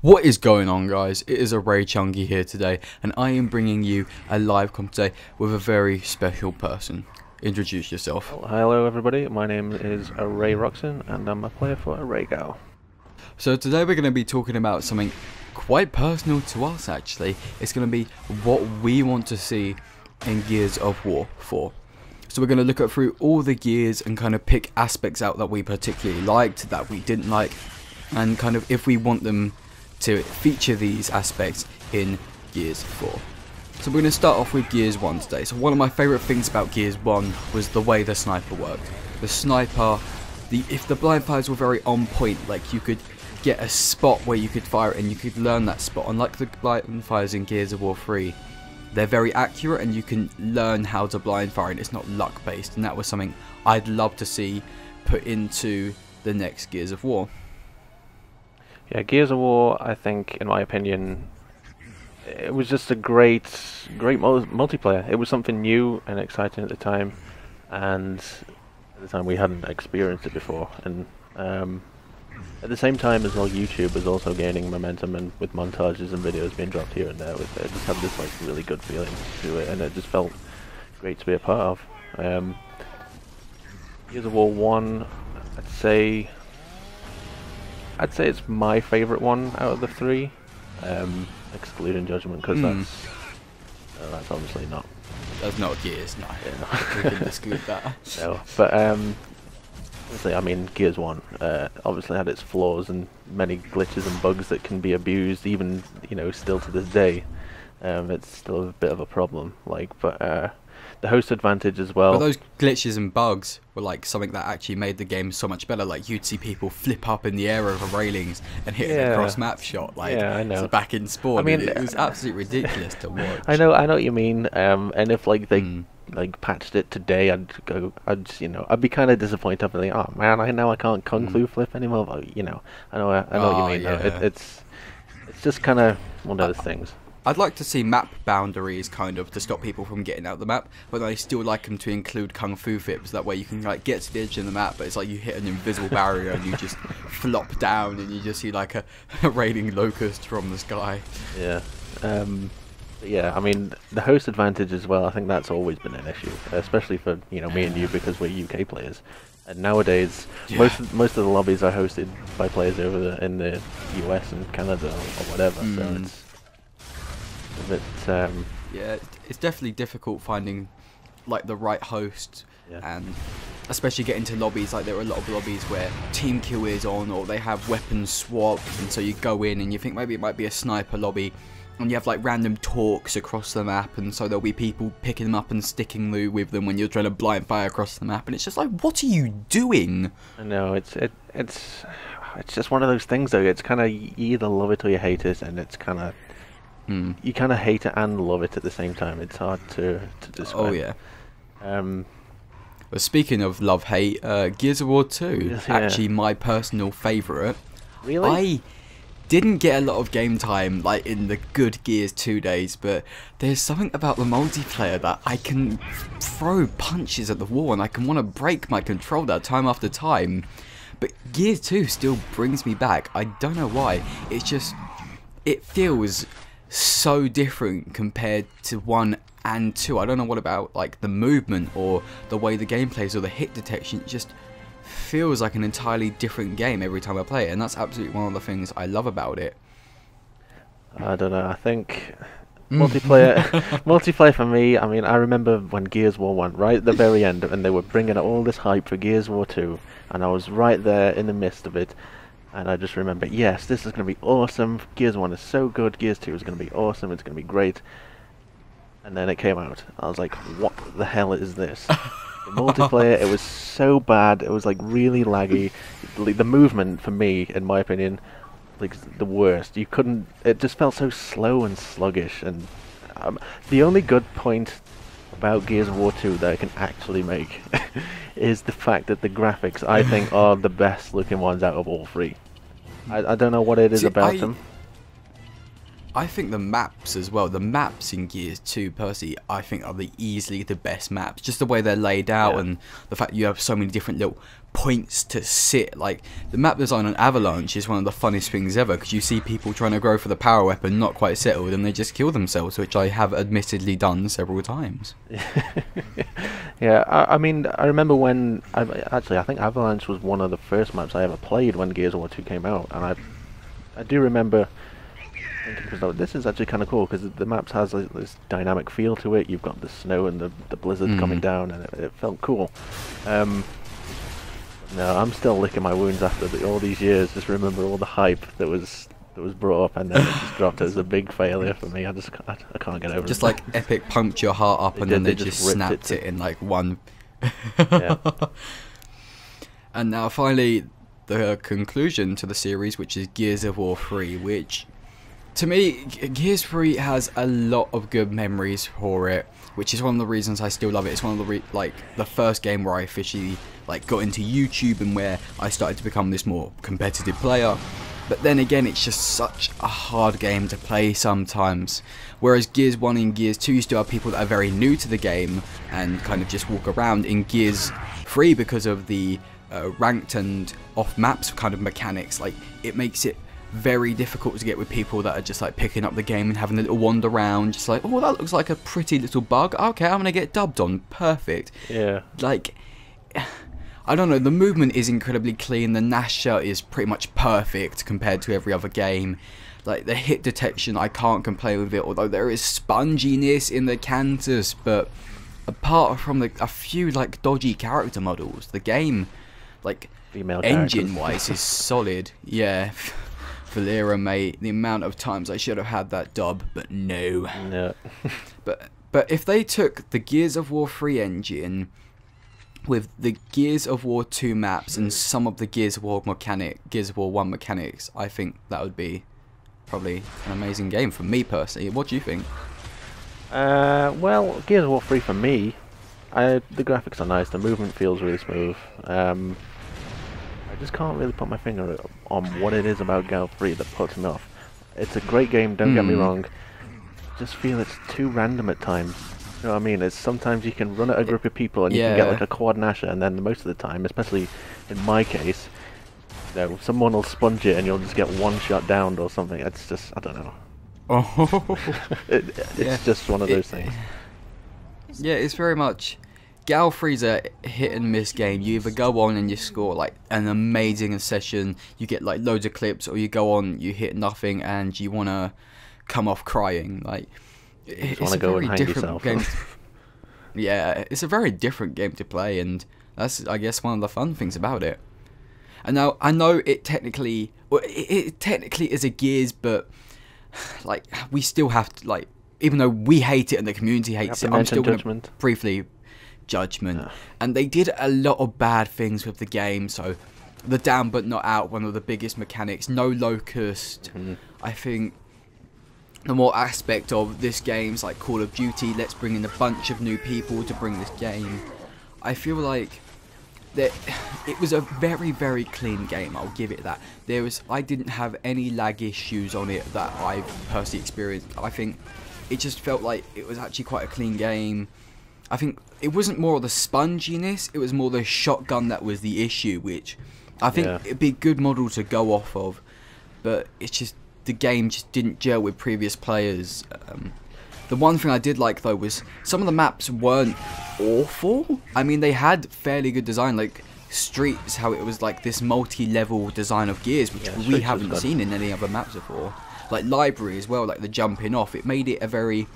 What is going on, guys? It is Array Chunkie here today, and I am bringing you a live comp today with a very special person. Introduce yourself. Hello everybody, my name is Array Roxin and I'm a player for ArrayClan. So today we're going to be talking about something quite personal to us actually. It's going to be what we want to see in Gears of War 4. So we're going to look at through all the gears and kind of pick aspects out that we particularly liked, that we didn't like, and kind of if we want them to feature these aspects in Gears 4. So we're going to start off with Gears 1 today. So one of my favourite things about Gears 1 was the way the sniper worked. The sniper, if the blind fires were very on point, like you could get a spot where you could fire it and you could learn that spot. Unlike the blind fires in Gears of War 3, they're very accurate and you can learn how to blind fire and it's not luck based, and that was something I'd love to see put into the next Gears of War. Yeah, Gears of War, I think, in my opinion, it was just a great multiplayer. It was something new and exciting at the time, and at the time we hadn't experienced it before. And at the same time as well, YouTube was also gaining momentum, and with montages and videos being dropped here and there, it just had this like really good feeling to it, and it just felt great to be a part of. Gears of War 1, I'd say it's my favourite one out of the three, excluding Judgment, because that's obviously not. That's not Gears, no. Yeah. We can exclude that. No, but obviously, I mean, Gears 1 obviously had its flaws and many glitches and bugs that can be abused, even still to this day. It's still a bit of a problem, but the host advantage as well. But those glitches and bugs were like something that actually made the game so much better. Like you'd see people flip up in the air over railings and hit a cross map shot. Like, yeah, I know. So back in Spawn, I mean, it was absolutely ridiculous to watch. I know what you mean. And if like they patched it today, I'd be kind of disappointed. I'd be like, oh man, I can't kung fu flip anymore. But I know what you mean. Yeah. It's just kind of one of those things. I'd like to see map boundaries kind of to stop people from getting out the map, but I still like them to include kung fu flips. That way you can like get to the edge of the map, but it's like you hit an invisible barrier and you just flop down and you just see like a raining locust from the sky. Yeah. Yeah, I mean, the host advantage as well, I think that's always been an issue, especially for me and you, because we're UK players. And nowadays, most of the lobbies are hosted by players in the US and Canada or whatever, so it's a bit, yeah, it's definitely difficult finding like the right host, and especially getting to lobbies. Like there are a lot of lobbies where team kill is on, or they have weapons swapped, and so you go in and you think maybe it might be a sniper lobby, and you have like random talks across the map, and so there'll be people picking them up and sticking loot with them when you're trying to blind fire across the map, and it's just like, what are you doing? I know, it's just one of those things though. It's kind of, you either love it or you hate it, and it's kind of you kind of hate it and love it at the same time. It's hard to describe. Oh yeah. Well, speaking of love-hate, Gears of War 2, actually my personal favourite. Really? I didn't get a lot of game time like in the good Gears 2 days, but there's something about the multiplayer that I can throw punches at the wall and I can want to break my controller time after time. But Gears 2 still brings me back. I don't know why. It's just, it feels so different compared to 1 and 2. I don't know what about like the movement or the way the game plays or the hit detection. It just feels like an entirely different game every time I play it, and that's absolutely one of the things I love about it. I don't know, I think multiplayer for me, I mean, I remember when Gears War 1, right at the very end, and they were bringing all this hype for Gears War 2, and I was right there in the midst of it. And I just remember, yes, this is going to be awesome. Gears 1 is so good. Gears 2 is going to be awesome. It's going to be great. And then it came out. I was like, what the hell is this? The multiplayer, it was so bad. It was like really laggy. The movement, for me, in my opinion, like the worst. You couldn't. It just felt so slow and sluggish. And the only good point about Gears of War 2 that I can actually make is the fact that the graphics, I think, are the best looking ones out of all three. I don't know what it is about them. I think the maps as well, the maps in Gears 2, personally, I think are easily the best maps. Just the way they're laid out, and the fact you have so many different little points to sit. Like, the map design on Avalanche is one of the funniest things ever, because you see people trying to go for the power weapon, not quite settled, and they just kill themselves, which I have admittedly done several times. Yeah, I mean, I remember when, I think Avalanche was one of the first maps I ever played when Gears of War 2 came out, and I do remember thinking, this is actually kind of cool, because the maps has this dynamic feel to it. You've got the snow and the blizzard coming down, and it felt cool. No, I'm still licking my wounds after all these years. Just remember all the hype that was brought up, and then it just dropped as a big failure for me. I can't get over it. Just like Epic pumped your heart up, and then they just snapped it in like one. Yeah. And now finally, the conclusion to the series, which is Gears of War 3, which, to me, Gears 3 has a lot of good memories for it, which is one of the reasons I still love it. It's one of the the first game where I officially got into YouTube, and where I started to become this more competitive player. But then again, it's just such a hard game to play sometimes. Whereas Gears 1 and Gears 2, you still have people that are very new to the game and kind of just walk around. In Gears 3, because of the ranked and off maps kind of mechanics, it makes it very difficult to get with people that are just picking up the game and having a little wander around, just oh, that looks like a pretty little bug, okay, I'm gonna get dubbed on, perfect. Yeah, I don't know, the movement is incredibly clean, the Nasher is pretty much perfect compared to every other game. The hit detection, I can't complain with it, although there is sponginess in the Cantus, but apart from a few dodgy character models, the game engine wise is solid. Yeah. Valera, mate, the amount of times I should have had that dub, but no. But if they took the Gears of War 3 engine with the Gears of War 2 maps and some of the Gears of War 1 mechanics, I think that would be probably an amazing game for me personally. What do you think? Well, Gears of War 3 for me, the graphics are nice, the movement feels really smooth. I just can't really put my finger on what it is about Gal 3 that puts me off. It's a great game, don't get me wrong. I just feel it's too random at times. You know what I mean? It's sometimes you can run at a group of people and you can get a quad Nasher, and then most of the time, especially in my case, someone will sponge it and you'll just get one shot downed or something. It's just, I don't know. Oh. It's just one of those things. Yeah, it's very much... Gal 3's a hit and miss game. You either go on and you score an amazing session, you get loads of clips, or you go on, you hit nothing, and you want to come off crying. It's a very different game. Yeah, it's a very different game to play, and that's, I guess, one of the fun things about it. And now I know it technically is a Gears, but we still have to even though we hate it and the community hates it, I'm still going to briefly. Judgment. And they did a lot of bad things with the game, so the down but not out, one of the biggest mechanics, no locust. I think the more aspect of this game's like Call of Duty, let's bring in a bunch of new people to bring this game. I feel like that it was a very, very clean game, I'll give it that. I didn't have any lag issues on it that I've personally experienced. I think it just felt like it was actually quite a clean game. I think it wasn't more of the sponginess, it was more the shotgun that was the issue, which I think it'd be a good model to go off of, but it's just, the game just didn't gel with previous players. The one thing I did like though was some of the maps weren't awful. I mean, they had fairly good design, like Streets, how it was this multi-level design of Gears, which we haven't seen in any other maps before. Library as well, the jumping off, it made it a very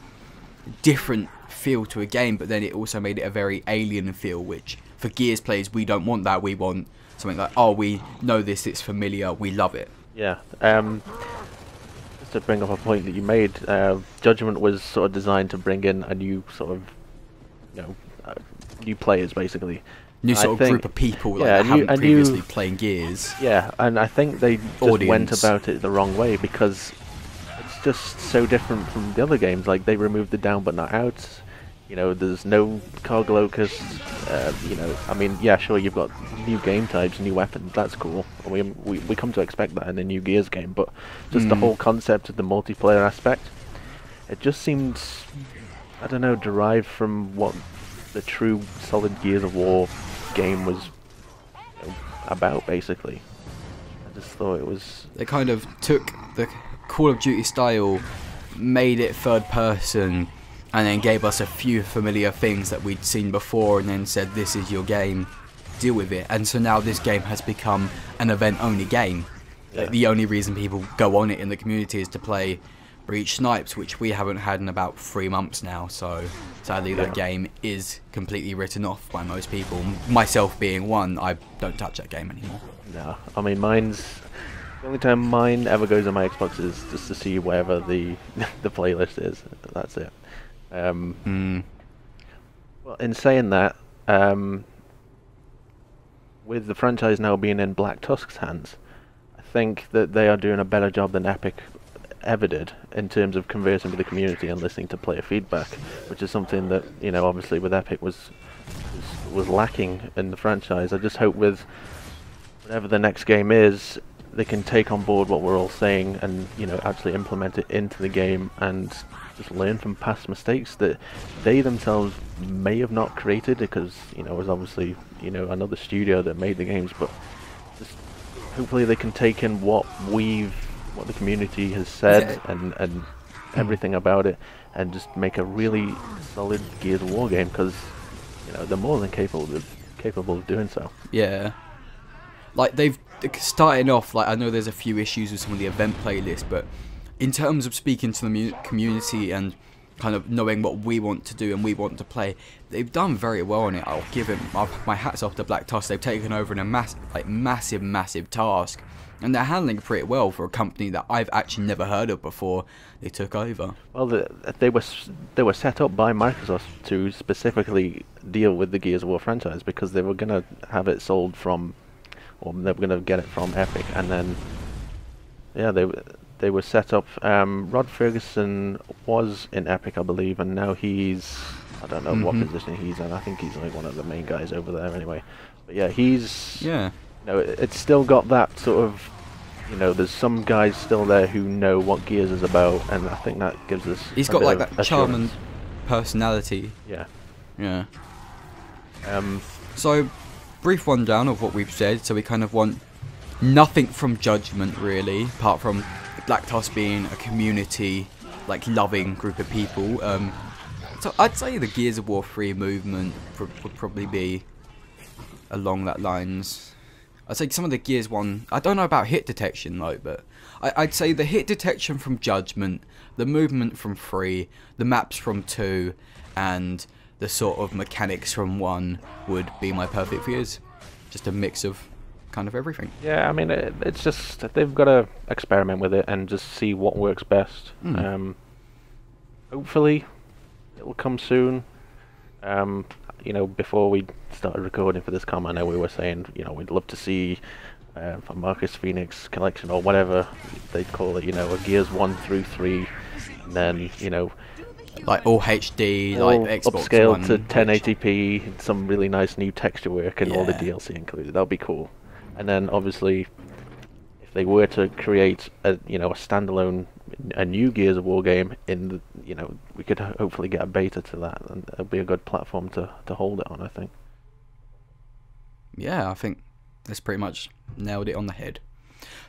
different feel to a game, but then it also made it a very alien feel, which for Gears players, we don't want that. We want something oh, we know this, it's familiar, we love it. Yeah. Just to bring up a point that you made, Judgment was sort of designed to bring in a new sort of, new players basically. New sort of group of people that haven't previously played Gears. Yeah, and I think they just went about it the wrong way, because it's just so different from the other games. They removed the down but not out. You know, there's no cog locust. You know, I mean, yeah, sure, you've got new game types, new weapons. That's cool. We come to expect that in the new Gears game, but just the whole concept of the multiplayer aspect, it just seemed, I don't know, derived from what the true solid Gears of War game was, you know, about, basically. I just thought it was... They kind of took the Call of Duty style, made it third person, and then gave us a few familiar things that we'd seen before, and then said, this is your game, deal with it. And so now this game has become an event-only game. Yeah. The only reason people go on it in the community is to play Breach Snipes, which we haven't had in about 3 months now, so sadly that game is completely written off by most people, myself being one. I don't touch that game anymore. No, I mean, the only time mine ever goes on my Xbox is just to see wherever the the playlist is. That's it. Well, in saying that, with the franchise now being in Black Tusk's hands, I think that they are doing a better job than Epic ever did in terms of conversing with the community and listening to player feedback, which is something that, you know, obviously with Epic was lacking in the franchise. I just hope with whatever the next game is, they can take on board what we're all saying and, you know, actually implement it into the game and just learn from past mistakes that they themselves may have not created, because, you know, it was obviously, you know, another studio that made the games, but just hopefully they can take in what the community has said and everything about it, and just make a really solid Gears of War game, because, you know, they're more than capable of doing so. Yeah. Like, they've started off, like, I know there's a few issues with some of the event playlists, but in terms of speaking to the community and kind of knowing what we want to do and we want to play, they've done very well on it. I'll give it my hats off to Black Tusk. They've taken over in a massive task, and they're handling it pretty well for a company that I've actually never heard of before they took over. Well, they were set up by Microsoft to specifically deal with the Gears of War franchise, because they were going to have it sold from, or they were going to get it from Epic, and then, yeah, they were set up. Rod Ferguson was in Epic, I believe, and now I don't know what position he's in. I think he's like one of the main guys over there anyway. But yeah, you know, it's still got that sort of, you know, there's some guys still there who know what Gears is about, and I think that gives us He's got like that charm and personality. Yeah. Yeah. So, brief rundown of what we've said. So we kind of want nothing from Judgment, really, apart from Black Tusk being a community, like, loving group of people. So I'd say the Gears of War 3 movement would probably be along that lines. I'd say some of the Gears 1, I don't know about hit detection though, but I'd say the hit detection from Judgment, the movement from 3, the maps from 2, and the sort of mechanics from 1 would be my perfect Gears. Just a mix of kind of everything. Yeah, I mean, it's just, they've got to experiment with it and just see what works best. Hopefully it'll come soon. You know, before we started recording for this I know we were saying, you know, we'd love to see a Marcus Phoenix collection, or whatever they'd call it, you know, a Gears 1 through 3, and then, you know, like all HD, all like Xbox upscaled One to 1080p, some really nice new texture work, and all the DLC included. That'll be cool. And then obviously, if they were to create a standalone, a new Gears of War game, you know, we could hopefully get a beta to that, and it'll be a good platform to hold it on, I think. Yeah, I think that's pretty much nailed it on the head.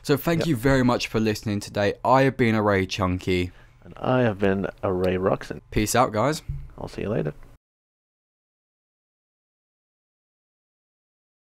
So thank you very much for listening today. I have been Array Chunkie. And I have been Array Roxin. Peace out, guys. I'll see you later.